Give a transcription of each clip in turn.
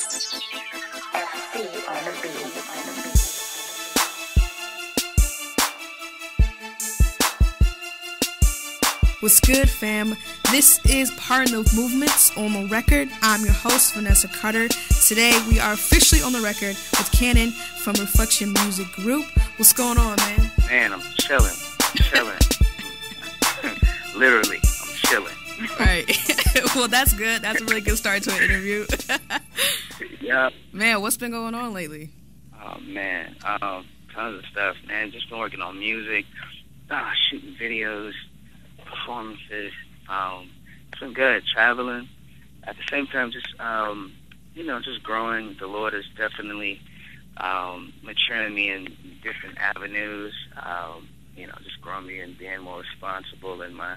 What's good, fam? This is Partner of Movements on the Record. I'm your host, Vanessa Carter. Today, we are officially on the record with Canon from Reflection Music Group. What's going on, man? Man, I'm chilling. Literally, I'm chilling. Right. Well, that's good. That's a really good start to an interview. Yep. Man, what's been going on lately? Oh, man. Tons of stuff, man. Just been working on music, shooting videos, performances. It's been good. Traveling. At the same time, just growing. The Lord is definitely maturing me in different avenues. Just growing me and being more responsible in my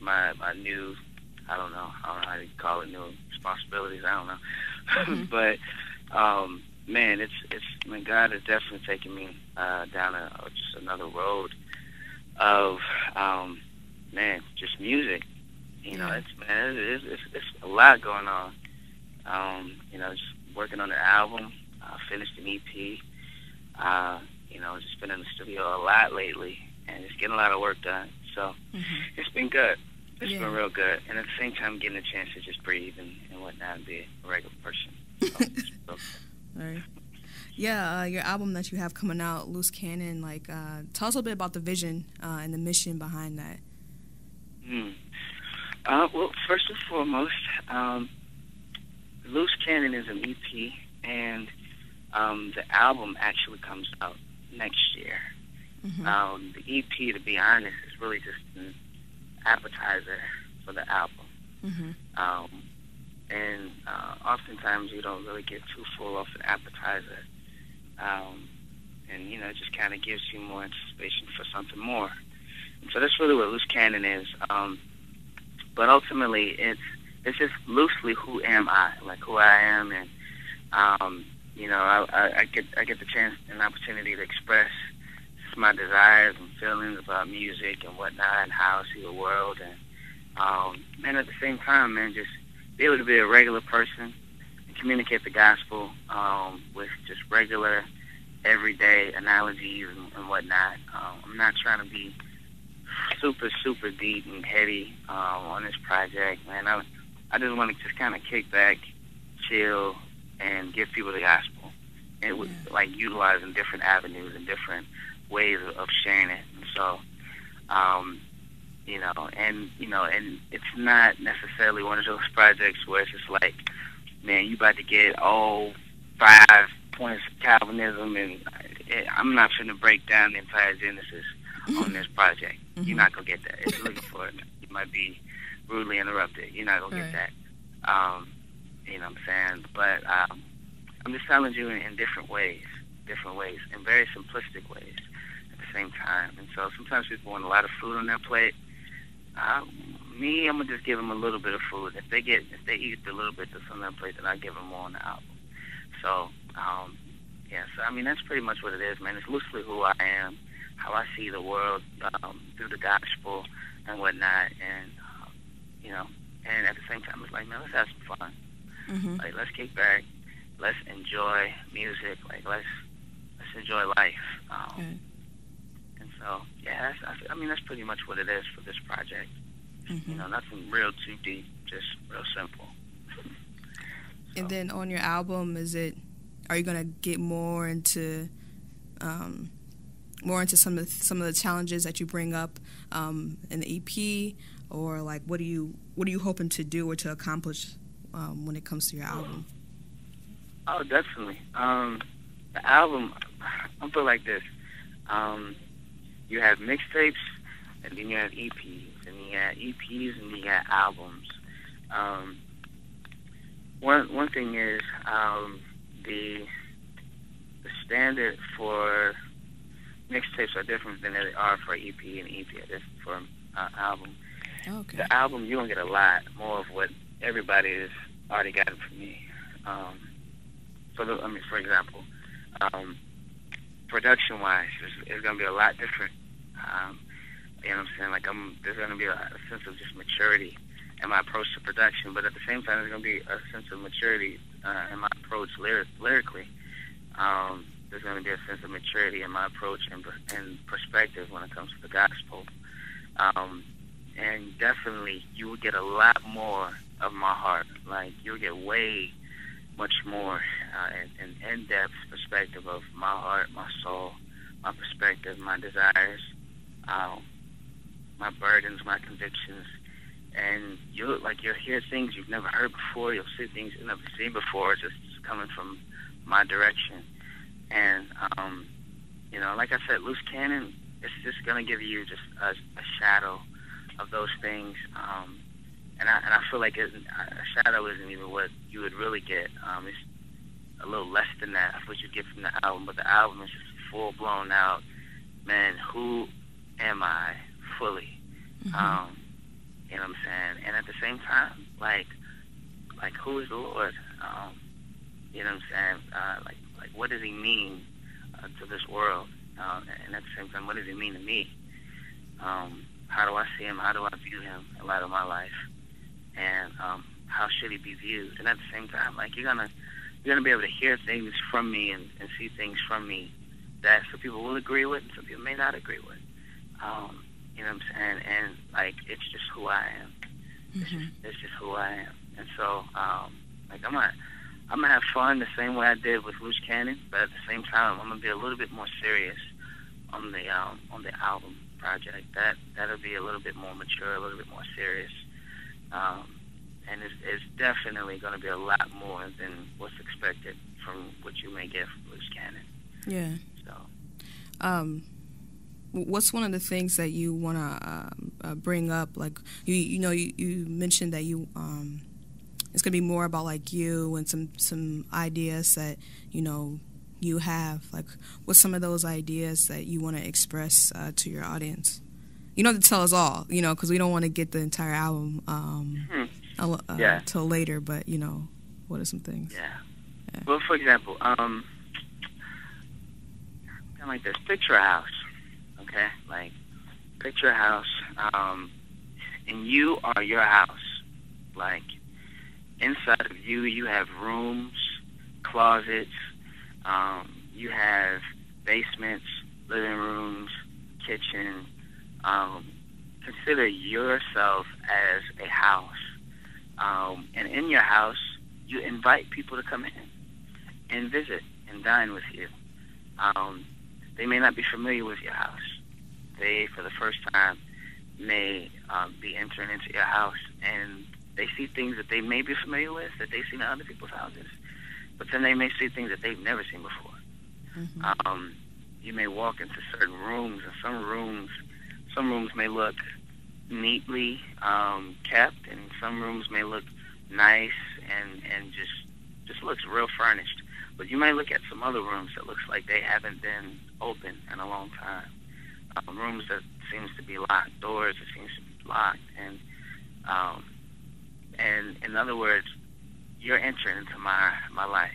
my new, I don't know how you call it, new responsibilities. I don't know. Mm-hmm. But man, God is definitely taking me down just another road of just music. It's a lot going on. Just working on an album, finished an EP. Just been in the studio a lot lately, and just getting a lot of work done. So It's been good. It's been real good, and at the same time, getting a chance to just breathe and whatnot, and be a regular person. So. Right. Yeah, your album that you have coming out, Loose Canon, tell us a bit about the vision and the mission behind that. Well, first and foremost, Loose Canon is an EP, and the album actually comes out next year. Mm-hmm. The EP, to be honest, is really just an appetizer for the album. Mm-hmm. And oftentimes you don't really get too full off an appetizer. It just kind of gives you more anticipation for something more. And so that's really what Loose Canon is. But ultimately, it's just loosely who am I, like who I am, and I get the chance and opportunity to express just my desires and feelings about music and whatnot, and how I see the world, and at the same time, man, just be able to be a regular person and communicate the gospel with just regular, everyday analogies and whatnot. I'm not trying to be super, super deep and heady on this project, man. I just want to just kind of kick back, chill, and give people the gospel. And utilizing different avenues and different ways of sharing it. And so, and it's not necessarily one of those projects where it's just like, man, you about to get all 5 points of Calvinism, and I'm not going to break down the entire Genesis on this project. Mm-hmm. You're not going to get that. If you're looking for it, you might be rudely interrupted. You're not going to get that. You know what I'm saying? But I'm just telling you in different ways, in very simplistic ways at the same time. And so sometimes people want a lot of food on their plate. I'm going to just give them a little bit of food. If they eat a little bit that's on their plate, then I give them more on the album. So, that's pretty much what it is, man. It's loosely who I am, how I see the world through the gospel and whatnot, and and at the same time, it's like, man, let's have some fun. Mm-hmm. Like, let's kick back, let's enjoy music, let's enjoy life. And so, that's pretty much what it is for this project. Mm-hmm. Nothing real too deep, just real simple. And then on your album, are you gonna get more into some of the challenges that you bring up in the EP, or what are you hoping to do or to accomplish when it comes to your album? Oh, definitely. The album, I feel like this. You have mixtapes, and then you have EPs, and you got EPs, and you got albums. One thing is the standard for mixtapes are different than they are for EP, and EP are different for album. Okay. The album, you're going to get a lot more of what everybody has already gotten from me. For example, production-wise, it's going to be a lot different. You know what I'm saying? There's going to be a sense of just maturity in my approach to production, but at the same time, there's going to be a sense of maturity in my approach lyrically. There's going to be a sense of maturity in my approach and perspective when it comes to the gospel. And definitely, you will get a lot more of my heart. Like, you'll get way much more an in-depth perspective of my heart, my soul, my perspective, my desires, my burdens, my convictions. And you'll hear things you've never heard before. You'll see things you've never seen before, just coming from my direction. And, like I said, Loose Cannon, it's just going to give you just a shadow of those things. And I feel like a shadow isn't even what you would really get. It's a little less than that of what you get from the album. But the album is just full-blown out, man, who am I fully? Mm-hmm. You know what I'm saying? And at the same time, like who is the Lord? You know what I'm saying? Like what does he mean to this world? And at the same time, what does he mean to me? How do I see him? How do I view him in light of my life? And how should he be viewed? And at the same time, like you're gonna be able to hear things from me and see things from me that some people will agree with and some people may not agree with. You know what I'm saying? And like it's just who I am. Mm-hmm. It's just who I am. And so I'm gonna have fun the same way I did with Loose Cannon, but at the same time I'm gonna be a little bit more serious on the album project. That'll be a little bit more mature, a little bit more serious. And it's definitely going to be a lot more than what's expected from what you may get from Loose Cannon. Yeah. So, what's one of the things that you want to bring up? Like you mentioned that you it's going to be more about like you and some ideas that you have. Like, what's some of those ideas that you want to express to your audience? You don't have to tell us all, because we don't want to get the entire album till later. But what are some things? Yeah. Well, for example, kind of like this. Picture a house, okay? Like, picture a house, and you are your house. Like, inside of you, you have rooms, closets, you have basements, living rooms, kitchen. Consider yourself as a house. And in your house, you invite people to come in and visit and dine with you. They may not be familiar with your house. They, for the first time, may be entering into your house, and they see things that they may be familiar with, that they've seen in other people's houses. But then they may see things that they've never seen before. Mm-hmm. You may walk into certain rooms, and some rooms may look neatly kept, and some rooms may look nice and just looks real furnished. But you might look at some other rooms that looks like they haven't been open in a long time. Rooms that seems to be locked, doors that seems to be locked, and in other words, you're entering into my life,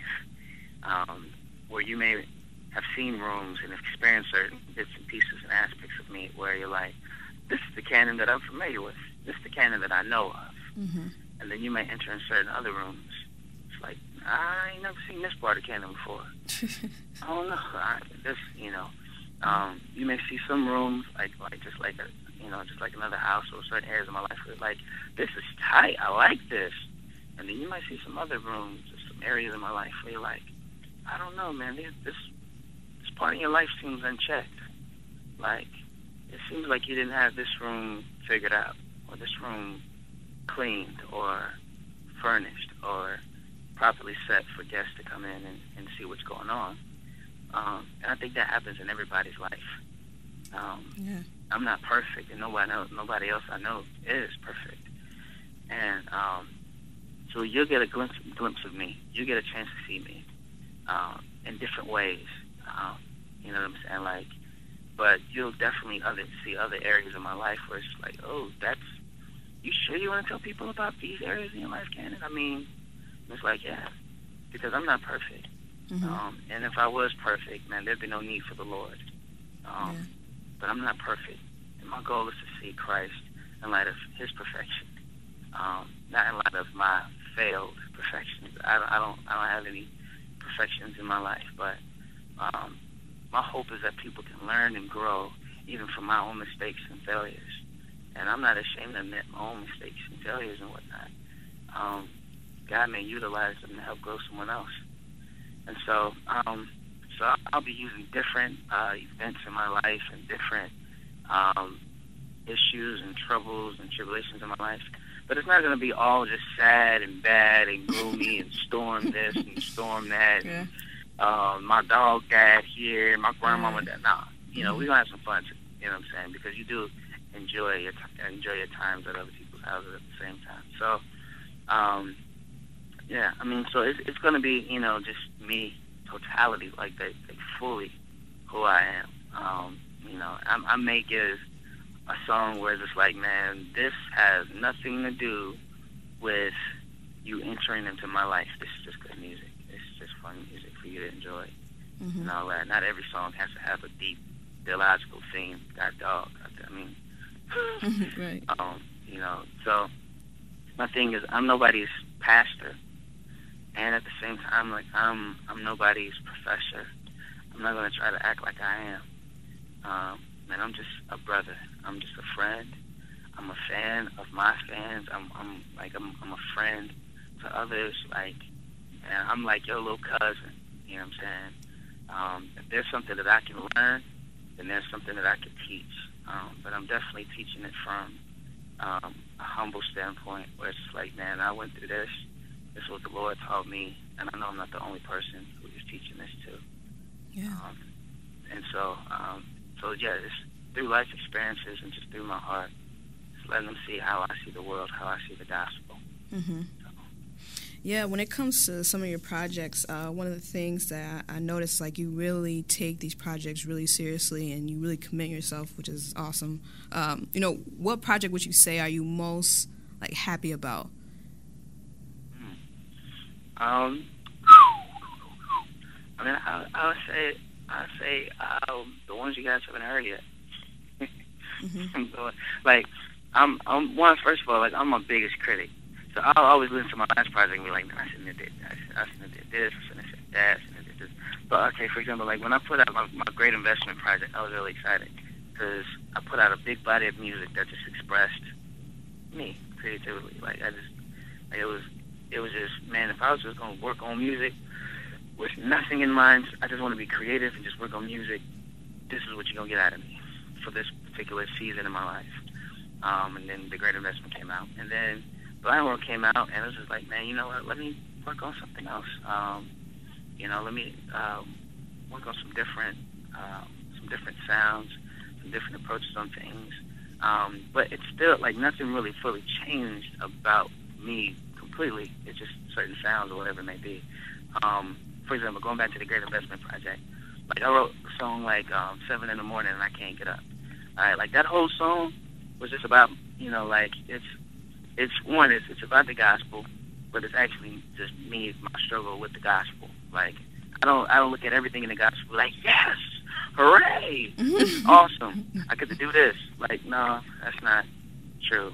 where you may have seen rooms and experienced certain bits and pieces and aspects of me where you're like, this is the Canon that I'm familiar with. This is the Canon that I know of. Mm-hmm. And then you may enter in certain other rooms. It's like, I ain't never seen this part of Canon before. I don't know. You may see some rooms just like another house or certain areas of my life where like, this is tight. I like this. And then you might see some other rooms or some areas in my life where you're like, I don't know, man. This part of your life seems unchecked. Like, it seems like you didn't have this room figured out, or this room cleaned, or furnished, or properly set for guests to come in and see what's going on. And I think that happens in everybody's life. I'm not perfect, and nobody else I know is perfect. And so you'll get a glimpse of me. You get a chance to see me in different ways. You know what I'm saying? Like, but you'll definitely see other areas of my life where it's like, oh, you sure you want to tell people about these areas in your life, Canon? I mean, it's like, yeah, because I'm not perfect. Mm-hmm. And if I was perfect, man, there'd be no need for the Lord. But I'm not perfect. And my goal is to see Christ in light of his perfection. failed perfections. I don't have any perfections in my life, but my hope is that people can learn and grow even from my own mistakes and failures. And I'm not ashamed to admit my own mistakes and failures and whatnot. God may utilize them to help grow someone else. And so I'll be using different events in my life and different issues and troubles and tribulations in my life. But it's not going to be all just sad and bad and gloomy and storm this and storm that. Yeah. And, my dog died here, my grandmama died. No, we're going to have some fun, you know what I'm saying? Because you do enjoy your times at other people's houses at the same time. So, yeah, I mean, so it's going to be, just me, totality, like fully who I am. I may give a song where it's just like, man, this has nothing to do with you entering into my life. This is just good music. It's just fun music for you to enjoy. Mm-hmm. And all that. Not every song has to have a deep theological theme. That dog. I mean, right. So my thing is, I'm nobody's pastor, and at the same time, like I'm nobody's professor. I'm not gonna try to act like I am. Man, I'm just a brother. I'm just a friend. I'm a fan of my fans. I'm a friend to others. Like, and I'm like your little cousin. You know what I'm saying? If there's something that I can learn, then there's something that I can teach. But I'm definitely teaching it from a humble standpoint, where it's like, man, I went through this. This is what the Lord taught me, and I know I'm not the only person who is teaching this to. Yeah. And so yeah, just through life experiences and just through my heart, just letting them see how I see the world, how I see the gospel. Mm-hmm. Yeah, when it comes to some of your projects, one of the things that I noticed, like, you really take these projects really seriously and you really commit yourself, which is awesome. What project would you say are you most, like, happy about? I mean, I would say the ones you guys have heard yet. Mm-hmm. Like, I'm one. First of all, like, I'm my biggest critic, so I'll always listen to my last project and be like, no, I shouldn't have did that. I shouldn't have did this. I shouldn't have said that. I shouldn't have did this. But okay, for example, like when I put out my great investment project, I was really excited because I put out a big body of music that just expressed me creatively. It was just, man, if I was just gonna work on music with nothing in mind, I just want to be creative and just work on music, this is what you're going to get out of me for this particular season in my life. And then The Great Investment came out. And then Blind World came out, and it was just like, man, you know what, let me work on something else. Let me work on some different sounds, some different approaches on things. But it's still, like, nothing really fully changed about me completely. It's just certain sounds or whatever it may be. For example, going back to the Great Investment Project, like I wrote a song like 7 in the morning and I can't get up. All right, like that whole song was just about, like it's about the gospel, but it's actually just me, my struggle with the gospel. Like I don't look at everything in the gospel like, yes, hooray, this is awesome, I get to do this. Like, no, that's not true.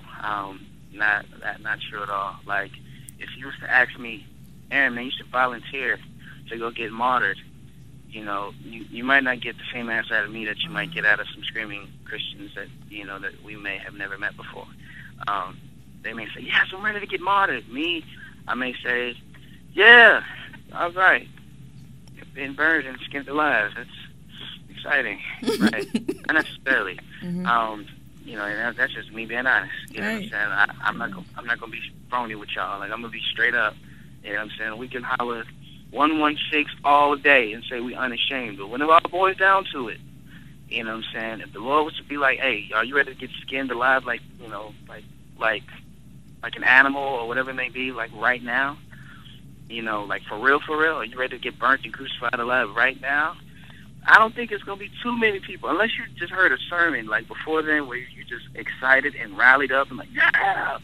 Not true at all. Like if you was to ask me, Aaron, man, you should volunteer to go get martyred, you might not get the same answer out of me that you might get out of some screaming Christians that we may have never met before. They may say, yes, I'm ready to get martyred. Me, I may say, yeah, all right, you've been burned and skinned alive. That's exciting, right? Not necessarily. Mm-hmm. And that's just me being honest. You know what I'm saying? I'm not gonna be phony with y'all. Like, I'm gonna be straight up. You know what I'm saying? We can holler 116 all day and say we unashamed, but when it all boils down to it, you know what I'm saying? If the Lord was to be like, hey, are you ready to get skinned alive, like an animal or whatever it may be, like right now? Like for real? Are you ready to get burnt and crucified alive right now? I don't think it's gonna be too many people, unless you just heard a sermon like before then where you're just excited and rallied up and like, yeah.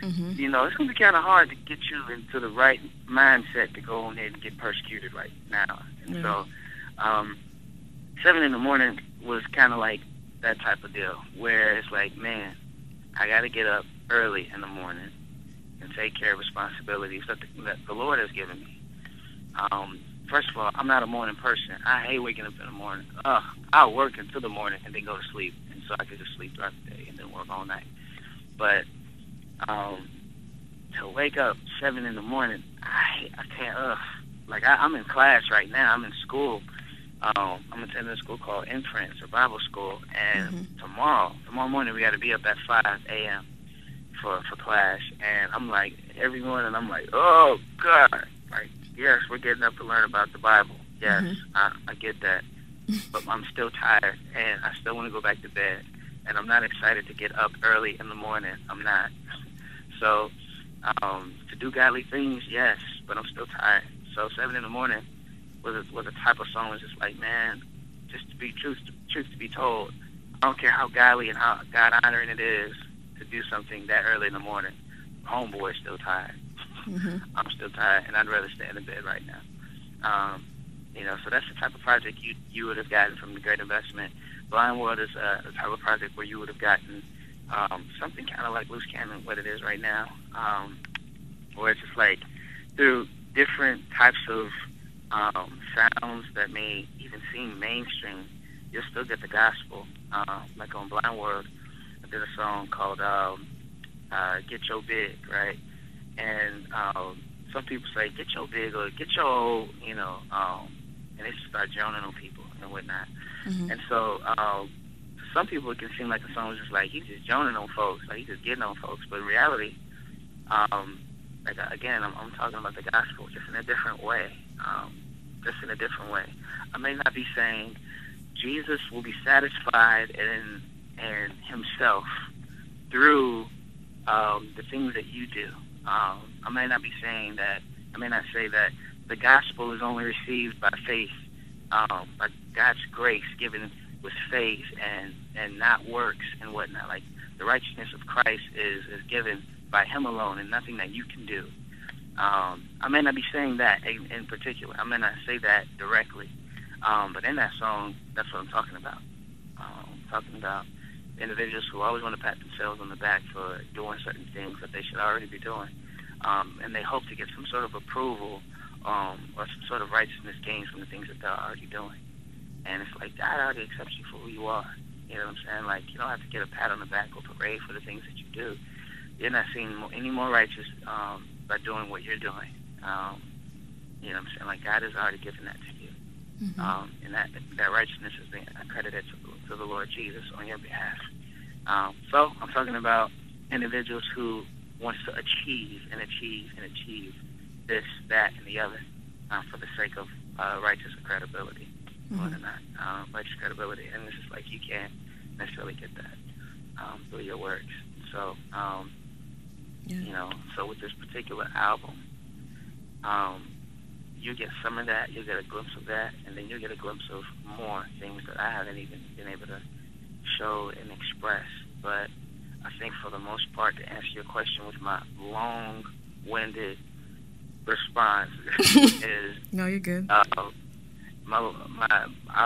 Mm-hmm. It's going to be kind of hard to get you into the right mindset to go on there and get persecuted right now. And so 7 in the morning was kind of like that type of deal, where it's like, man, I got to get up early in the morning and take care of responsibilities that the Lord has given me. First of all, I'm not a morning person. I hate waking up in the morning. I'll work until the morning and then go to sleep, and so I could just sleep throughout the day and then work all night. But to wake up 7 in the morning, I can't. Like I'm in class right now. I'm in school. I'm attending a school called Inference, or Bible school, and tomorrow morning we got to be up at 5 a.m. for class. And I'm like, every morning I'm like, oh God, like, yes, we're getting up to learn about the Bible. Yes, I get that. But I'm still tired, and I still want to go back to bed. And I'm not excited to get up early in the morning. I'm not. So, to do godly things, yes, but I'm still tired. So 7 in the morning was a type of song was just like, man, just to be truth to be told, I don't care how godly and how God-honoring it is to do something that early in the morning. Homeboy's still tired. I'm still tired, and I'd rather stay in the bed right now. So that's the type of project you would have gotten from the Great Investment. Blind World is the type of project where you would have gotten something kind of like Loose Cannon, what it is right now, where it's just like through different types of sounds that may even seem mainstream, you'll still get the gospel. Like on Blind World, I did a song called Get Your Big, right? And some people say, get your big, or get your old, and they just start droning on people and whatnot. And so some people it can seem like the song was just like, he's just droning on folks, like he's just getting on folks. But in reality, like again, I'm talking about the gospel just in a different way. I may not be saying Jesus will be satisfied in himself through the things that you do. I may not say that the gospel is only received by faith, by God's grace given with faith and not works and whatnot. Like the righteousness of Christ is given by him alone and nothing that you can do. I may not be saying that in particular. I may not say that directly. But in that song, that's what I'm talking about. I'm talking about individuals who always want to pat themselves on the back for doing certain things that they should already be doing. And they hope to get some sort of approval or some sort of righteousness gained from the things that they're already doing. And it's like, God already accepts you for who you are. You know what I'm saying? Like, you don't have to get a pat on the back or parade for the things that you do. You're not seen any more righteous by doing what you're doing. You know what I'm saying? Like, God has already given that to you. And that righteousness is being accredited to the Lord Jesus on your behalf. So I'm talking about individuals who wants to achieve this, that, and the other for the sake of righteous credibility. Righteous credibility. And it's just like you can't necessarily get that through your works. So, so with this particular album, you get some of that, you get a glimpse of that, and then you get a glimpse of more things that I haven't even been able to show and express. But I think for the most part, to answer your question with my long-winded response is... No, you're good. I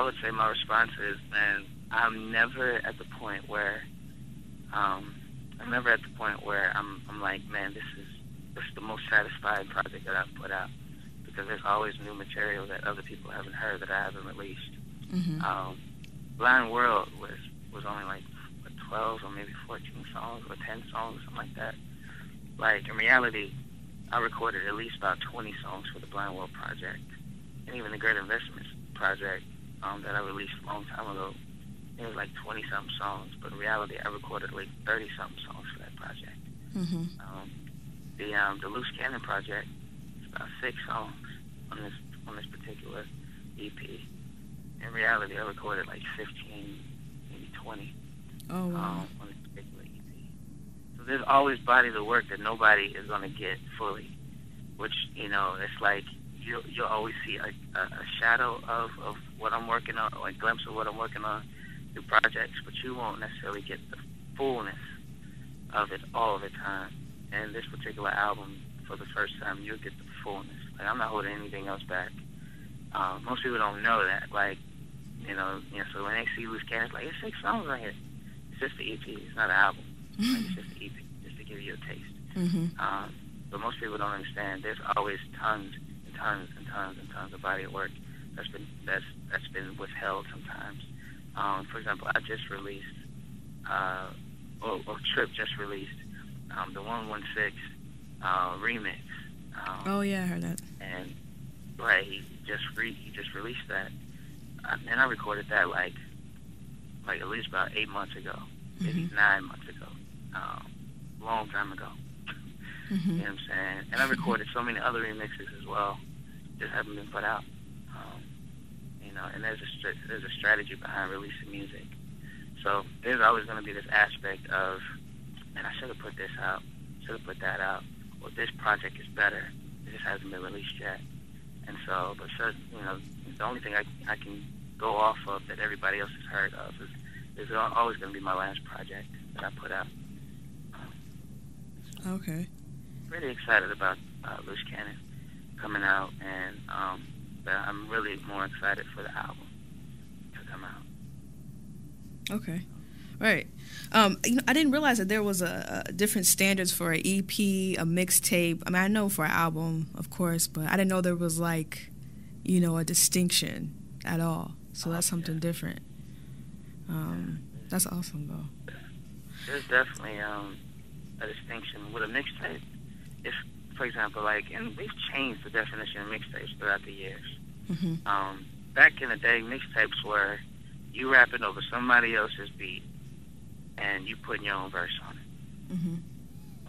would say my response is, man, I'm never at the point where I'm like, man, this is the most satisfying project that I've put out, because there's always new material that other people haven't heard that I haven't released. Blind World was only like 12 or maybe 14 songs or 10 songs, something like that. Like, in reality, I recorded at least about 20 songs for the Blind World project. And even the Great Investments project that I released a long time ago, it was like 20-something songs. But in reality, I recorded like 30-something songs for that project. The Loose Cannon project is about 6 songs on this particular EP. In reality, I recorded like 15, maybe 20 on this particular EP. So there's always bodies of work that nobody is going to get fully, which, it's like you'll always see a shadow of what I'm working on, or a glimpse of what I'm working on through projects, but you won't necessarily get the fullness of it all the time. And this particular album, for the first time, you'll get the fullness. Like, I'm not holding anything else back. Most people don't know that. Like, so when they see Loose Cannon, it's like, it's 6 songs on here. It's just the EP. It's not an album. Like, it's just the EP, just to give you a taste. But most people don't understand. There's always tons and tons and tons and tons of body of work that's been withheld sometimes. For example, I just released, Trip just released the 116 remix. Oh yeah, I heard that. And right, he just released that, and I recorded that like at least about 8 months ago, maybe 9 months ago, long time ago. You know what I'm saying? And I recorded so many other remixes as well, just haven't been put out. You know, and there's a strategy behind releasing music. So there's always going to be this aspect of, man, I should have put this out, should have put that out. Well, this project is better. It just hasn't been released yet. And so, you know, the only thing I can go off of that everybody else has heard of is always going to be my last project that I put out. Okay. Pretty excited about Loose Cannon coming out, and but I'm really more excited for the album to come out. Okay. Right. You know, I didn't realize that there was a different standards for an EP, a mixtape. I mean, I know for an album, of course, but I didn't know there was like, you know, a distinction at all. So that's something different. That's awesome, though. There's definitely a distinction with a mixtape. If, for example, like, and we've changed the definition of mixtapes throughout the years. Back in the day, mixtapes were you rapping over somebody else's beat and you putting your own verse on it,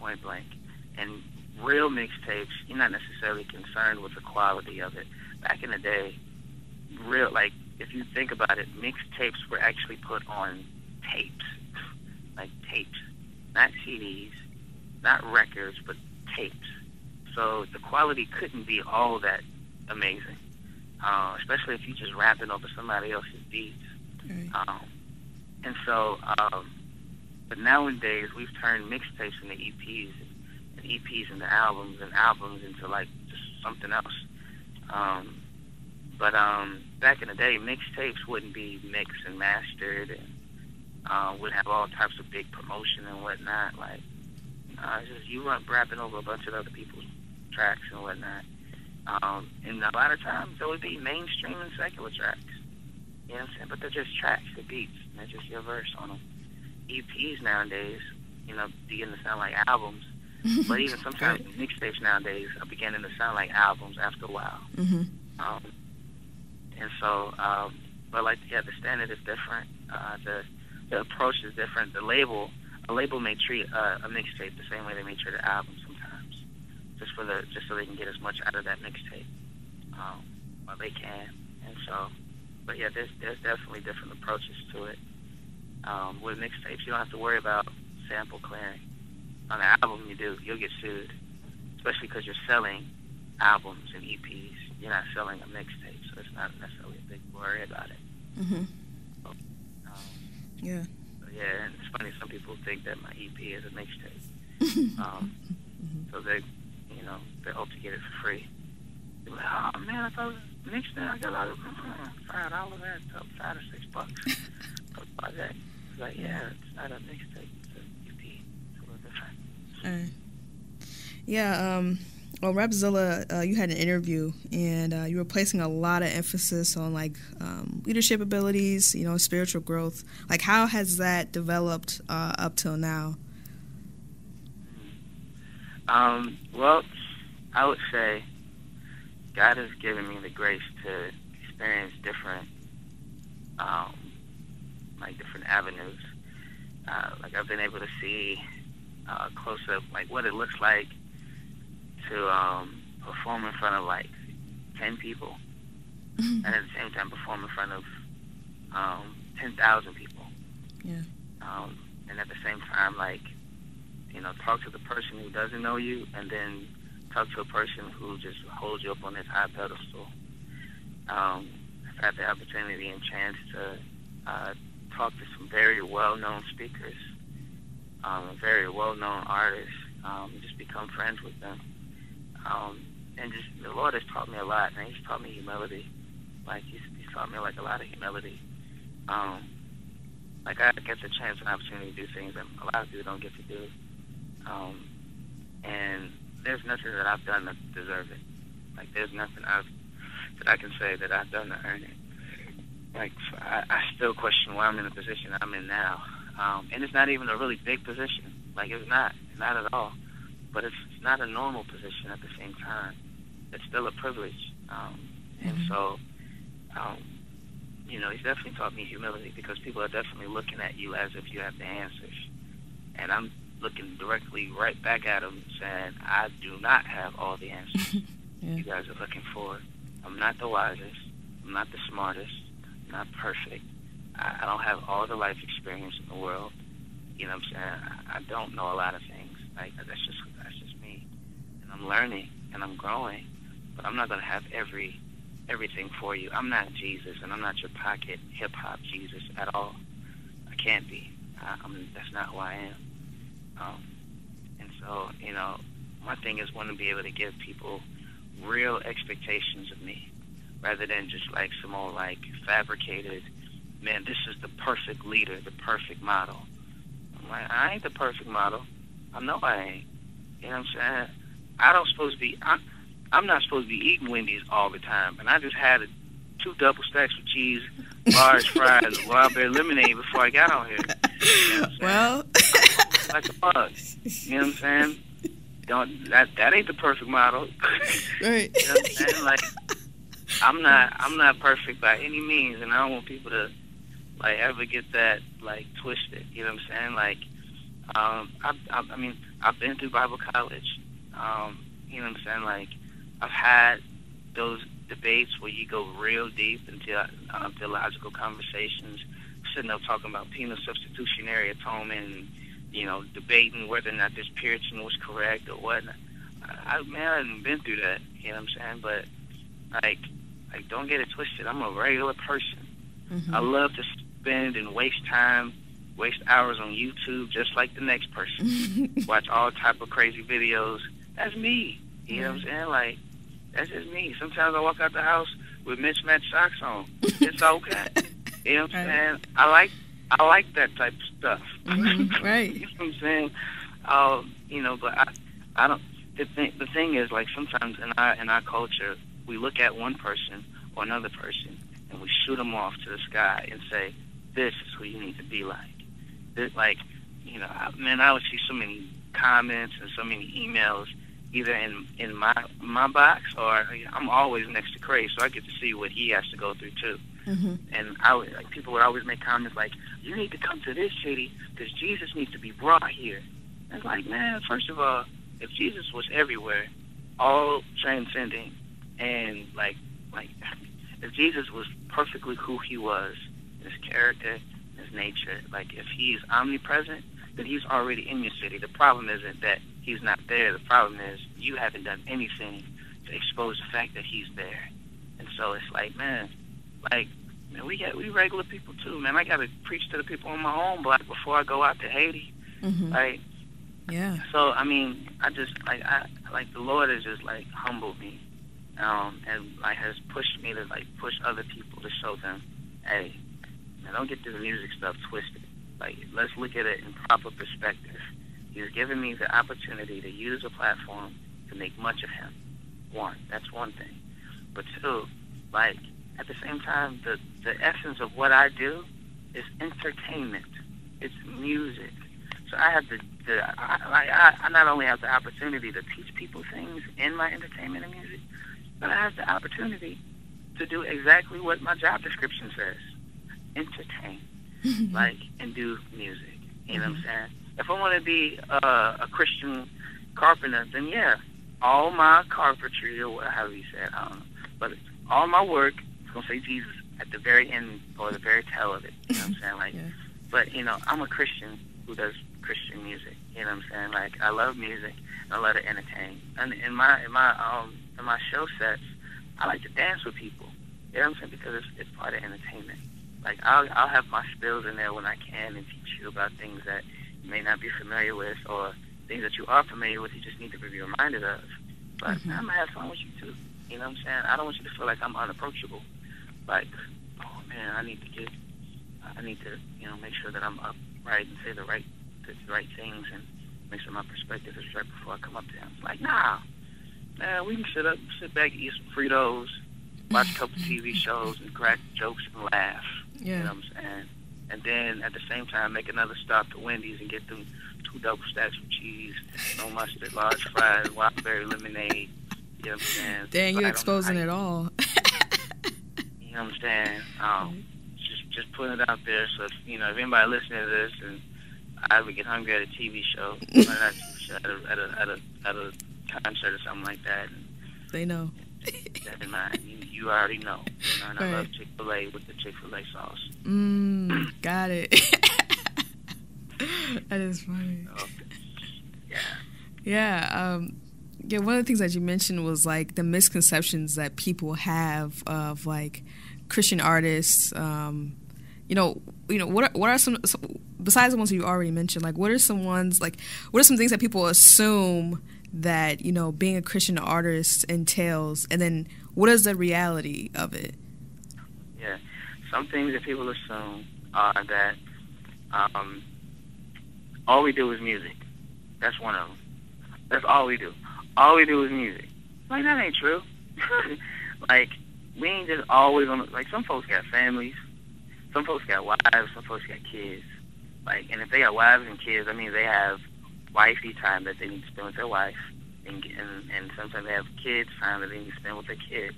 point blank. And real mixtapes, you're not necessarily concerned with the quality of it. Back in the day, like, if you think about it, mixtapes were actually put on tapes, like tapes, not CDs, not records, but tapes. So the quality couldn't be all that amazing, especially if you're just rapping over somebody else's beats. Right. And so, but nowadays we've turned mixtapes into EPs, and EPs into albums, and albums into like just something else. But back in the day, mixtapes wouldn't be mixed and mastered, and would have all types of big promotion and whatnot. Like, it's just you rapping over a bunch of other people's tracks and whatnot. And a lot of times there would be mainstream and secular tracks. You know what I'm saying? But they're just tracks, they're beats, and they're just your verse on them. EPs nowadays, you know, begin to sound like albums. But even sometimes mixtapes nowadays are beginning to sound like albums after a while. And so, but like, yeah, the standard is different. The approach is different. A label may treat a mixtape the same way they may treat an album sometimes, just so they can get as much out of that mixtape, or they can. And so, but yeah, there's definitely different approaches to it. With mixtapes, you don't have to worry about sample clearing. On an album, you'll get sued, especially because you're selling albums and EPs. You're not selling a mixtape, so it's not necessarily a big worry about it. So, yeah. Yeah, and it's funny, some people think that my EP is a mixtape. So they hope to get it for free. They're like, oh man, I thought it was a mixtape. I got $5 that, $5 or $6 for the project. It's like, yeah, it's not a mixtape, it's an EP. It's a little different. Yeah, well, Rapzilla, you had an interview, and you were placing a lot of emphasis on, like, leadership abilities, you know, spiritual growth. Like, how has that developed up till now? Well, I would say God has given me the grace to experience different avenues. Like, I've been able to see close up, like, what it looks like to perform in front of like 10 people, and at the same time perform in front of 10,000 people. Yeah. And at the same time, like, you know, talk to the person who doesn't know you, and then talk to a person who just holds you up on this high pedestal. I've had the opportunity and chance to talk to some very well-known speakers, very well-known artists, just become friends with them. And just the Lord has taught me a lot, man. He's taught me humility. Like, he's taught me, like, a lot of humility. Like, I get the chance and opportunity to do things that a lot of people don't get to do. And there's nothing that I've done to deserve it. Like, there's nothing that I can say that I've done to earn it. Like, I still question why I'm in the position I'm in now. And it's not even a really big position. Like, it's not at all. But it's not a normal position at the same time. It's still a privilege. And so, you know, he's definitely taught me humility, because people are definitely looking at you as if you have the answers. And I'm looking directly right back at him saying, I do not have all the answers you guys are looking for. I'm not the wisest. I'm not the smartest. I'm not perfect. I don't have all the life experience in the world. You know what I'm saying? I don't know a lot of things. Like, that's just me. And I'm learning and I'm growing. But I'm not going to have everything for you. I'm not Jesus, and I'm not your pocket hip-hop Jesus at all. I can't be. That's not who I am. And so, you know, my thing is want to be able to give people real expectations of me, rather than just like some old like fabricated, man, this is the perfect leader, the perfect model. I'm like, I ain't the perfect model. I know I ain't. You know what I'm saying? I'm not supposed to be eating Wendy's all the time, and I just had 2 double stacks with cheese, large fries, and wild berry lemonade before I got on here. You know what I'm like a bug. You know what I'm saying? That ain't the perfect model. Right. You know what I'm saying? Like, I'm not perfect by any means, and I don't want people to like ever get that like twisted. You know what I'm saying? Like, I mean, I've been through Bible college. You know what I'm saying? Like, I've had those debates where you go real deep into theological conversations, sitting up talking about penal substitutionary atonement, and, you know, debating whether or not this Puritan was correct or what. I haven't been through that, you know what I'm saying? But, like don't get it twisted. I'm a regular person. I love to spend and waste hours on YouTube just like the next person. Watch all type of crazy videos. That's me. You know what I'm saying? Like, that's just me. Sometimes I walk out the house with mismatched socks on. It's okay. You know what I'm saying? I like that type of stuff. Right. You know what I'm saying? You know, but I don't. The thing is, like, sometimes in our culture, we look at one person or another person and we shoot them off to the sky and say, "This is who you need to be like." This, like, you know, I would see so many comments and so many emails, either in my box, or I'm always next to Craig, so I get to see what he has to go through too. And people would always make comments like, "You need to come to this city because Jesus needs to be brought here." And it's like, man, first of all, if Jesus was everywhere, all transcending, and like if Jesus was perfectly who he was, his character, his nature, like if he's omnipresent, then he's already in your city. The problem isn't that he's not there. The problem is you haven't done anything to expose the fact that he's there. And so it's like, man, we regular people too, man. I gotta preach to the people on my own block before I go out to Haiti. Like, yeah. So I mean, I just like the Lord has just like humbled me, and like has pushed me to like push other people to show them, hey, man, don't get this music stuff twisted. Like, let's look at it in proper perspective. He's given me the opportunity to use a platform to make much of him. One, that's one thing. But two, like, at the same time, the essence of what I do is entertainment. It's music. So I have I not only have the opportunity to teach people things in my entertainment and music, but I have the opportunity to do exactly what my job description says: entertain, like, and do music. You know what I'm saying? If I want to be a Christian carpenter, then yeah, all my carpentry, or however you say it, I don't know, but all my work is gonna say Jesus at the very end or the very tail of it. You know what I'm saying? Like, but you know, I'm a Christian who does Christian music. You know what I'm saying? Like, I love music and I love to entertain. And in my show sets, I like to dance with people. You know what I'm saying? Because it's part of entertainment. Like, I'll have my spills in there when I can and teach you about things that you may not be familiar with, or things that you are familiar with, you just need to be reminded of. But I'm gonna have fun with you too. You know what I'm saying? I don't want you to feel like I'm unapproachable. Like, oh man, I need to, you know, make sure that I'm upright and say the right things, and make sure my perspective is right before I come up to him. It's like, nah, man, we can sit back, eat some Fritos, watch a couple TV shows, and crack jokes and laugh. Yeah. You know what I'm saying? And then at the same time, make another stop to Wendy's and get them 2 double stacks of cheese, no mustard, large fries, wildberry lemonade. You know what I'm saying? Dang, you're exposing it all. You know what I'm saying? Just putting it out there. So if anybody listening to this and I would get hungry at a TV show, at a concert or something like that, and they know. That in mind, you already know. And I love Chick-fil-A with the Chick-fil-A sauce. Got it. That is funny. Yeah. Yeah. One of the things that you mentioned was like the misconceptions that people have of like Christian artists. What are some besides the ones you already mentioned? Like, what are some things that people assume that being a Christian artist entails, and then what is the reality of it? Yeah, some things that people assume are that all we do is music. That's one of them. That's all we do. All we do is music. Like, that ain't true. Like, we ain't just always on. Like, some folks got families. Some folks got wives. Some folks got kids. Like, and if they got wives and kids, that means they have wifey time that they need to spend with their wife, and sometimes they have kids time that they need to spend with their kids.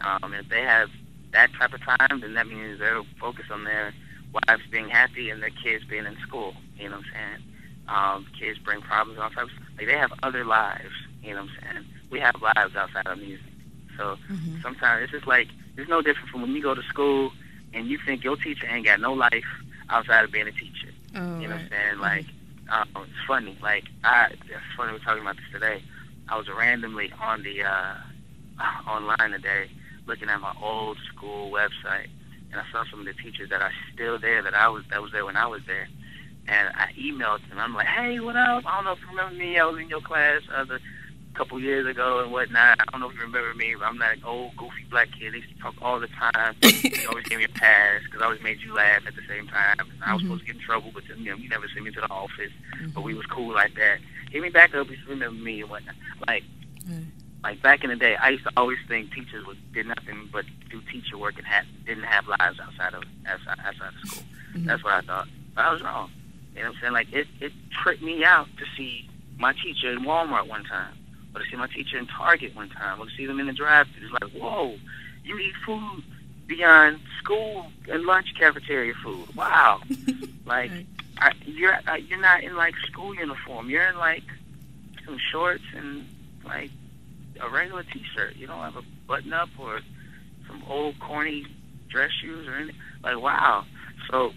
And if they have that type of time, then that means they'll focus on their wives being happy and their kids being in school. You know what I'm saying? Kids bring problems all types. Like, they have other lives. You know what I'm saying? We have lives outside of music. So sometimes it's just like, it's no different from when you go to school and you think your teacher ain't got no life outside of being a teacher. You know what I'm saying? Like, it's funny. Like, it's funny we're talking about this today. I was randomly on the online today looking at my old school website, and I saw some of the teachers that are still there that was there when I was there. And I emailed them. I'm like, hey, what up? I don't know if you remember me. I was in your class a couple years ago and whatnot. I don't know if you remember me, but I'm that old, goofy black kid. They used to talk all the time. You always gave me a pass because I always made you laugh at the same time. And I was supposed to get in trouble, but you never sent me to the office. But we was cool like that. Hit me back up if you remember me and whatnot. Like back in the day, I used to always think teachers did nothing but do teacher work and didn't have lives outside of school. That's what I thought. But I was wrong. You know what I'm saying? Like, it tripped me out to see my teacher in Walmart one time, or to see my teacher in Target one time, or to see them in the drive-thru. It's like, whoa, you eat food beyond school and lunch cafeteria food. Wow. Like, you're not in, like, school uniform. You're in, like, some shorts and, like, a regular T-shirt. You don't have a button-up or some old corny dress shoes or anything. Like, wow. So,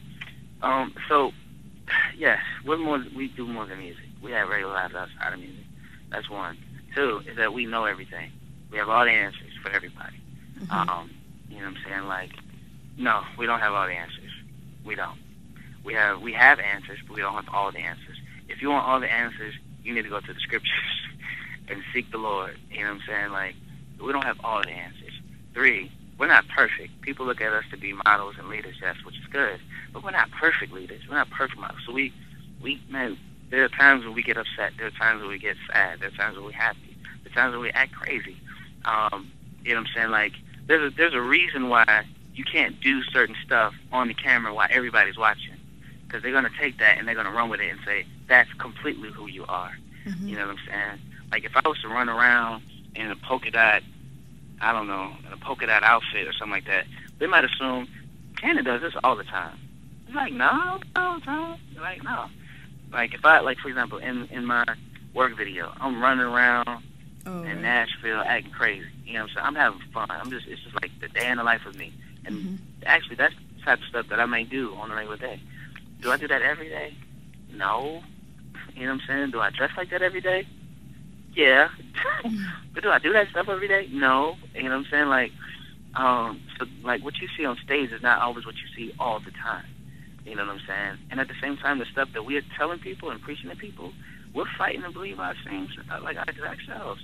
yes, we do more than music. We have regular lives outside of music. That's one. Two is that we know everything. We have all the answers for everybody. You know what I'm saying? Like, no, we don't have all the answers. We don't. We have answers, but we don't have all the answers. If you want all the answers, you need to go to the scriptures and seek the Lord. You know what I'm saying? Like, we don't have all the answers. Three, we're not perfect. People look at us to be models and leaders, yes, which is good. But we're not perfect leaders. We're not perfect models. So man, there are times when we get upset. There are times when we get sad. There are times when we're happy. There are times when we act crazy. You know what I'm saying? Like, there's a reason why you can't do certain stuff on the camera while everybody's watching. Because they're going to take that and they're going to run with it and say, that's completely who you are. You know what I'm saying? Like, if I was to run around in a polka dot, I don't know, in a polka dot outfit or something like that, they might assume Canon does this all the time. I'm like, no, all the time. Like, no. Like, if I, like, for example, in my work video, I'm running around in Nashville acting crazy. You know what I'm saying? I'm having fun. It's just like the day in the life of me. And actually, that's the type of stuff that I may do on a regular day. Do I do that every day? No. You know what I'm saying? Do I dress like that every day? Yeah. But do I do that stuff every day? No. You know what I'm saying? Like, so, like, what you see on stage is not always what you see all the time. You know what I'm saying? And at the same time, the stuff that we're telling people and preaching to people, we're fighting to believe our same, like, our exact selves.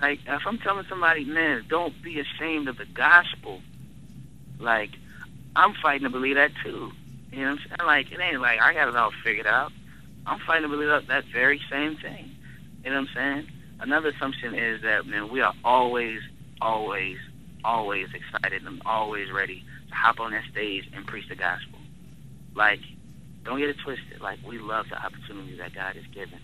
Like, if I'm telling somebody, man, don't be ashamed of the gospel, like, I'm fighting to believe that too. You know what I'm saying? Like, it ain't like I got it all figured out. I'm fighting to believe that very same thing. You know what I'm saying? Another assumption is that, man, we are always, always, always excited and always ready to hop on that stage and preach the gospel. Like, don't get it twisted. Like, we love the opportunity that God has given.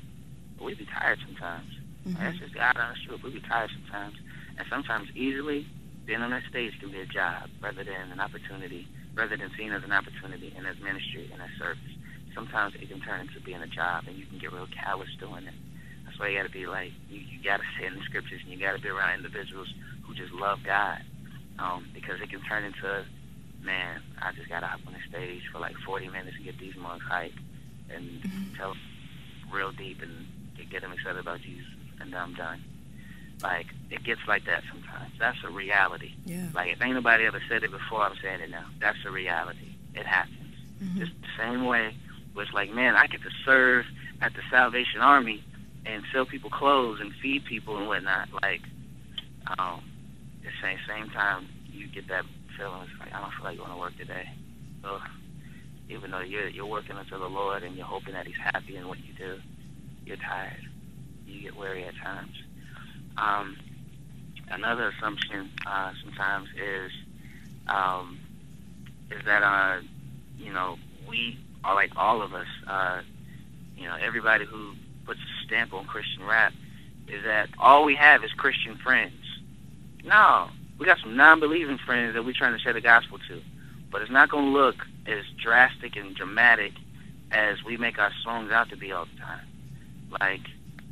But we be tired sometimes. Mm-hmm. That's just God honest truth. We be tired sometimes. And sometimes easily, being on that stage can be a job rather than an opportunity, rather than seen as an opportunity and as ministry and as service. Sometimes it can turn into being a job, and you can get real callous doing it. That's why you got to be like, you got to sit in the scriptures, and you got to be around individuals who just love God, because it can turn into, man, I just got to hop on the stage for like 40 minutes and get these monks hyped and tell them real deep and get them excited about Jesus, and then I'm done. Like, it gets like that sometimes. That's a reality. Yeah. Like, if ain't nobody ever said it before, I'm saying it now. That's a reality. It happens. Mm-hmm. Just the same way where it's like, man, I get to serve at the Salvation Army and sell people clothes and feed people and whatnot. Like, at the same time, you get that feeling, it's like, I don't feel like going to work today. So, even though you're working unto the Lord and you're hoping that He's happy in what you do, you're tired. You get weary at times. Another assumption sometimes is that we are, like all of us, everybody who puts a stamp on Christian rap, is that all we have is Christian friends. No, we got some non-believing friends that we're trying to share the gospel to, but it's not going to look as drastic and dramatic as we make our songs out to be all the time. Like,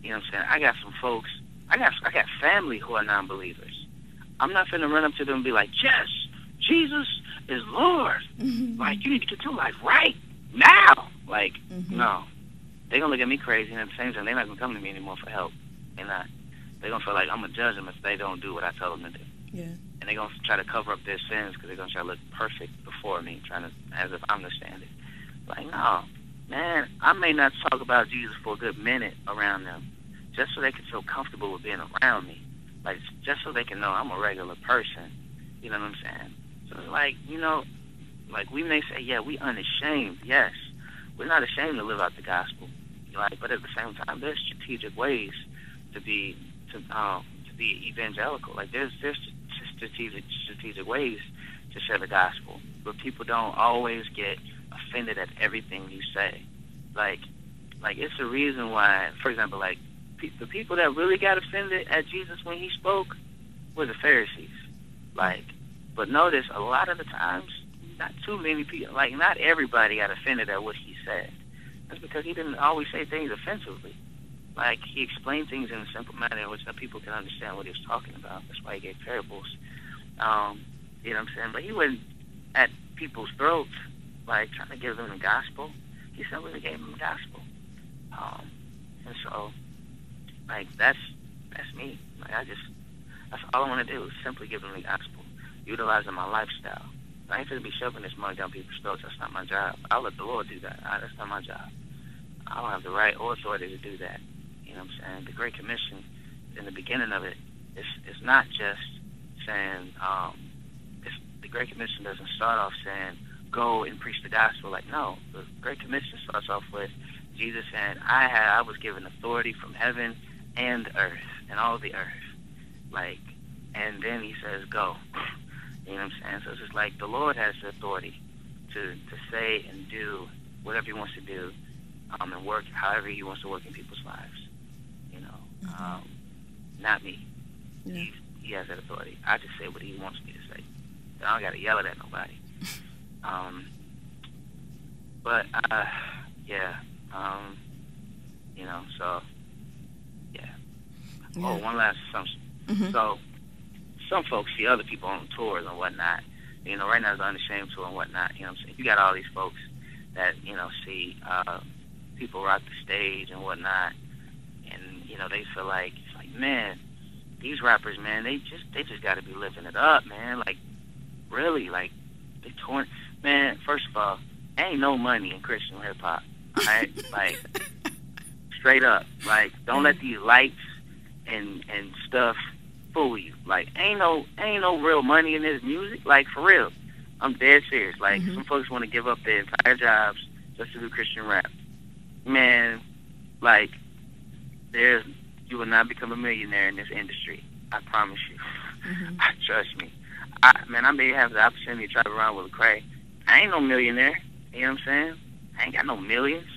you know what I'm saying? I got some folks. I got family who are non-believers. I'm not finna run up to them and be like, yes, Jesus is Lord. Mm-hmm. Like, you need to get your life right now. Like, no. They're going to look at me crazy, and at the same time, they're not going to come to me anymore for help. They're not. They're going to feel like I'm going to judge them if they don't do what I told them to do. Yeah. And they're going to try to cover up their sins because they're going to try to look perfect before me, as if I'm the standard. Like, no. Man, I may not talk about Jesus for a good minute around them, just so they can feel comfortable with being around me. Like, just so they can know I'm a regular person. You know what I'm saying? So it's like, like we may say, yeah, we unashamed. Yes. We're not ashamed to live out the gospel. Like, but at the same time, there's strategic ways to be evangelical. Like, there's strategic ways to share the gospel. But people don't always get offended at everything you say. Like it's the reason why, for example, like, the people that really got offended at Jesus when He spoke were the Pharisees. Like, but notice a lot of the times, not too many people, like, not everybody got offended at what He said. That's because He didn't always say things offensively. Like, He explained things in a simple manner in which the people can understand what He was talking about. That's why He gave parables. You know what I'm saying? But He wasn't at people's throats, like, trying to give them the gospel. He simply gave them the gospel. And so, like, that's me. Like, that's all I want to do is simply give them the gospel, utilizing my lifestyle. I ain't going to be shoving this money down people's throats. That's not my job. I'll let the Lord do that. That's not my job. I don't have the right or authority to do that. You know what I'm saying? The Great Commission, in the beginning of it, it's not just saying, the Great Commission doesn't start off saying, go and preach the gospel. Like, no, the Great Commission starts off with Jesus saying, I was given authority from heaven and earth, and all the earth. Like, and then He says, go. You know what I'm saying? So it's just like the Lord has the authority to say and do whatever He wants to do, and work however He wants to work in people's lives. Not me. Yeah. He has that authority. I just say what He wants me to say. I don't got to yell it at nobody. But yeah. So yeah. Oh, one last assumption. So some folks see other people on tours and whatnot. Right now it's the Unashamed tour and whatnot. You know what I'm saying? You got all these folks that, see people rock the stage and whatnot, and, they feel like, it's like, man, these rappers, man, they just got to be living it up, man. Like, really, like, they torn. Man, first of all, ain't no money in Christian hip-hop, all right? Like, straight up. Like, don't let these lights and stuff fool you. Like, ain't no real money in this music. Like, for real. I'm dead serious. Like, some folks want to give up their entire jobs just to do Christian rap. man, like, you will not become a millionaire in this industry. I promise you. Mm-hmm. Trust me. I may have the opportunity to travel around with Craig. I ain't no millionaire. You know what I'm saying? I ain't got no millions.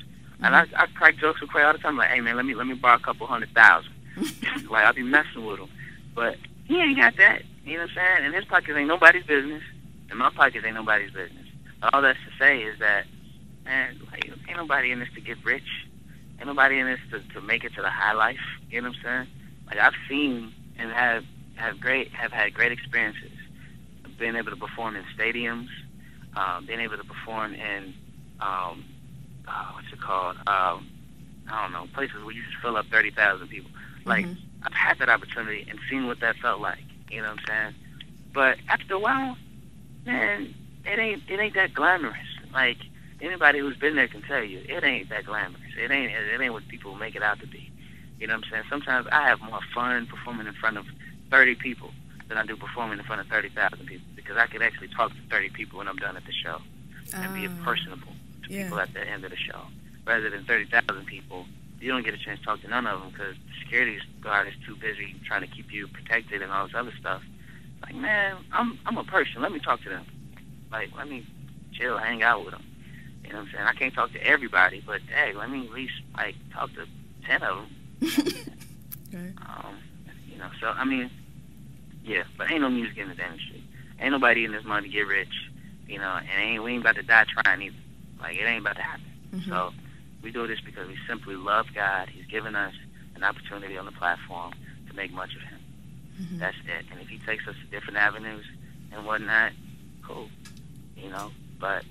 Mm-hmm. And I crack jokes with Craig all the time. Like, hey man, let me borrow a couple $100,000. Like, I'll be messing with him. But he ain't got that. You know what I'm saying? And his pockets ain't nobody's business. And my pockets ain't nobody's business. All that's to say is that, man, like, ain't nobody in this to get rich. Ain't nobody in this to make it to the high life. You know what I'm saying? Like, I've seen and have had great experiences. Being able to perform in stadiums, being able to perform in what's it called? I don't know, places where you just fill up 30,000 people. Like, I've had that opportunity and seen what that felt like. You know what I'm saying? But after a while, man, it ain't that glamorous. Like, anybody who's been there can tell you, it ain't that glamorous. It ain't what people make it out to be. You know what I'm saying? Sometimes I have more fun performing in front of 30 people than I do performing in front of 30,000 people, because I could actually talk to 30 people when I'm done at the show and be personable to people at the end of the show. Rather than 30,000 people, you don't get a chance to talk to none of them because the security guard is too busy trying to keep you protected and all this other stuff. Like, man, I'm a person. Let me talk to them. Like, let me chill, hang out with them. You know what I'm saying? I can't talk to everybody, but hey, let me at least like talk to 10 of them. Okay. You know, so I mean, yeah, but ain't no music in the industry. Ain't nobody in this money to get rich. You know, and we ain't about to die trying either. Like, it ain't about to happen. Mm-hmm. So we do this because we simply love God. He's given us an opportunity on the platform to make much of Him. Mm-hmm. That's it. And if He takes us to different avenues and whatnot, cool. You know, but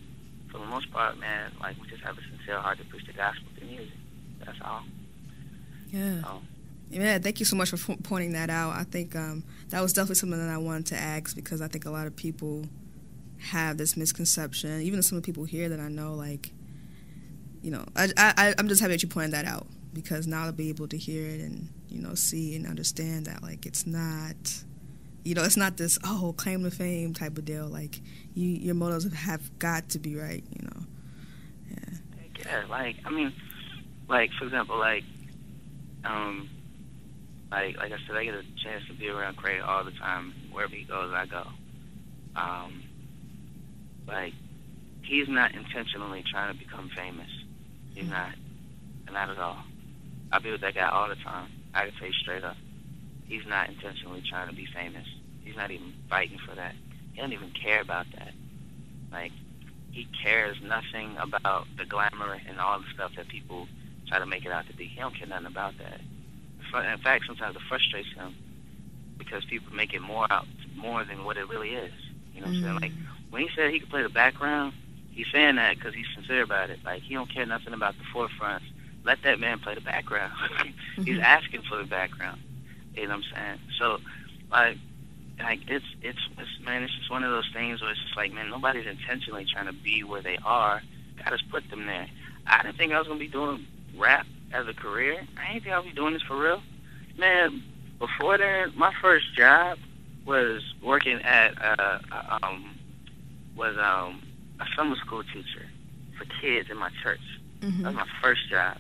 for the most part, man, like, we just have a sincere heart to preach the gospel through music. That's all. Yeah. So, yeah, thank you so much for pointing that out. I think that was definitely something that I wanted to ask, because I think a lot of people have this misconception. Even some of the people here that I know, like, you know, I'm just happy that you pointed that out, because now I'll be able to hear it and, you know, see and understand that, like, it's not, you know, it's not this, claim to fame type of deal. Like, your motives have got to be right, you know. Yeah, like, I mean, like, for example, like I said, I get a chance to be around Craig all the time. Wherever he goes, I go. Like, he's not intentionally trying to become famous. He's not at all. I be with that guy all the time. I can tell you straight up. He's not intentionally trying to be famous. He's not even fighting for that. He don't even care about that. Like, he cares nothing about the glamour and all the stuff that people try to make it out to be. He don't care nothing about that. In fact, sometimes it frustrates him because people make it more than what it really is. You know what I'm saying? Like, when he said he could play the background, he's saying that because he's sincere about it. Like, he don't care nothing about the forefronts. Let that man play the background. He's asking for the background. You know what I'm saying? So, like it's just one of those things where it's just like, man, nobody's intentionally trying to be where they are. God has put them there. I didn't think I was gonna be doing rap as a career. I didn't think I was doing this for real. Man, before that, my first job was working at a summer school teacher for kids in my church. Mm-hmm. That was my first job.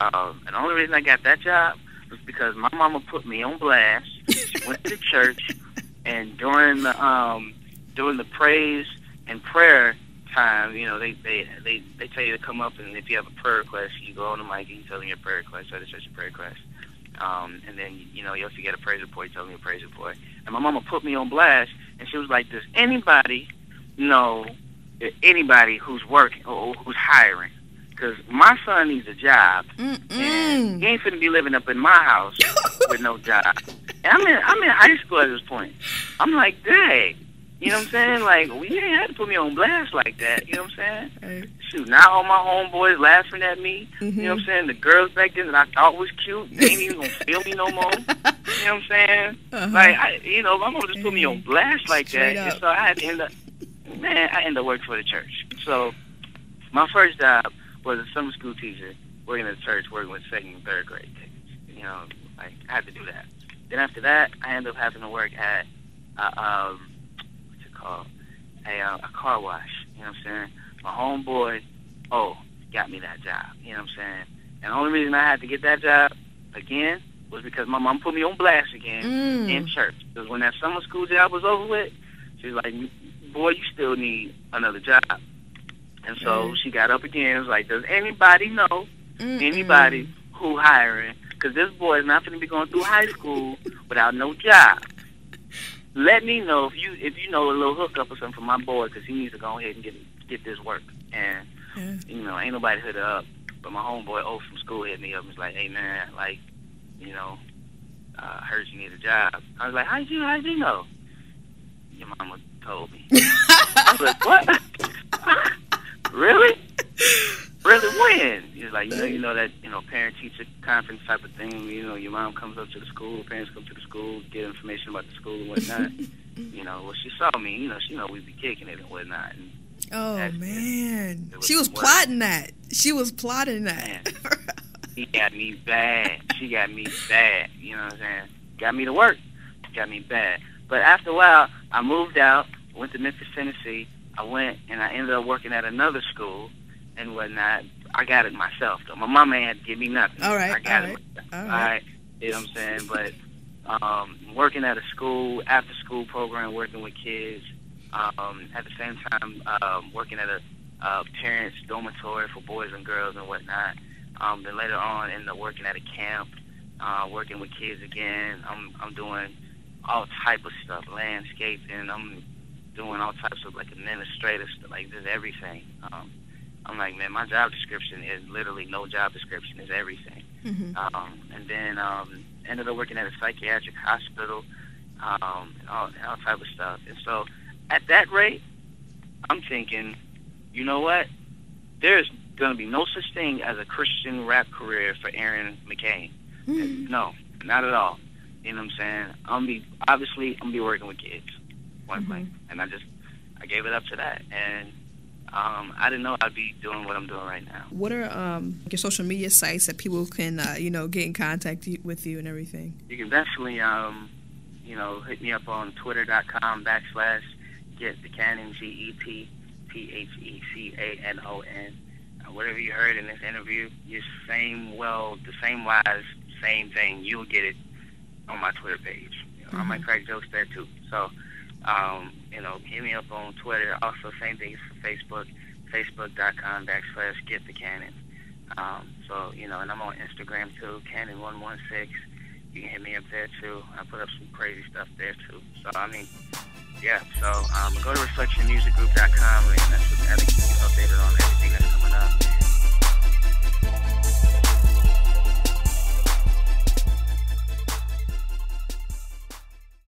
And the only reason I got that job was because my mama put me on blast. She went to the church, and during the praise and prayer time, you know, they tell you to come up, and if you have a prayer request, you go on the mic and you tell them your prayer request, or the church prayer request. And then, you know, you also get a praise report, you tell them your praise report. And my mama put me on blast, and she was like, does anybody know anybody who's working or who's hiring? Because my son needs a job, and he ain't finna be living up in my house with no job. And I'm in high school at this point. I'm like, dang. You know what I'm saying? Like, well, you ain't had to put me on blast like that. You know what I'm saying? Right. Shoot, now all my homeboys laughing at me. Mm-hmm. You know what I'm saying? The girls back then that I thought was cute, they ain't even gonna feel me no more. You know what I'm saying? Uh-huh. Like, my mom just put me on blast like that. And so I had to end up working for the church. So my first job was a summer school teacher working at a church, working with 2nd and 3rd grade kids. You know, like, I had to do that. Then after that, I ended up having to work at a car wash. You know what I'm saying? My homeboy, got me that job. You know what I'm saying? And the only reason I had to get that job again was because my mom put me on blast again in church. Because when that summer school job was over with, she was like, boy, you still need another job. And so she got up again and was like, does anybody know anybody who hiring? Because this boy is not going to be going through high school without no job. Let me know if you know a little hookup or something for my boy, because he needs to go ahead and get this work. And, you know, ain't nobody hit her up. But my homeboy O from school hit me up and was like, hey, man, like, you know, heard you need a job. I was like, how'd you know? Your mama told me. I was like, what? Really? Really? When? He was like, you know that, you know, parent-teacher conference type of thing. You know, your mom comes up to the school, parents come to the school, get information about the school and whatnot. You know, well, she saw me. You know, she know we be kicking it and whatnot. And man, she was plotting that. She was plotting that. He got me bad. She got me bad. You know what I'm saying? Got me to work. Got me bad. But after a while, I moved out, went to Memphis, Tennessee. I went and I ended up working at another school and whatnot. I got it myself, though. My mama ain't had to give me nothing. All right. I got it myself. All right. You know what I'm saying? But working at a school, after-school program, working with kids. At the same time, working at a parents' dormitory for boys and girls and whatnot. Then later on, ended up working at a camp, working with kids again. I'm doing all type of stuff, landscaping. I'm doing all types of like administrative stuff, like just everything. I'm like, man, my job description is literally no job description, is everything. And then ended up working at a psychiatric hospital, and all type of stuff. And so at that rate, I'm thinking, you know what? There's going to be no such thing as a Christian rap career for Aaron McCain. No, not at all. You know what I'm saying? I'm going to be working with kids, point blank. And I gave it up to that. And I didn't know I'd be doing what I'm doing right now. What are your social media sites that people can, you know, get in contact with you and everything? You can definitely, you know, hit me up on twitter.com/get the Canon, GETPHECANON. Whatever you heard in this interview, the same thing. You'll get it on my Twitter page. You know, I might crack jokes there too. So, you know, hit me up on Twitter. Also, same thing for Facebook, facebook.com/get the Canon. So, you know, and I'm on Instagram too, Canon116. You can hit me up there too. I put up some crazy stuff there too. So, I mean, yeah. So, go to reflectionmusicgroup.com, and that'll keep you updated on everything that's coming up.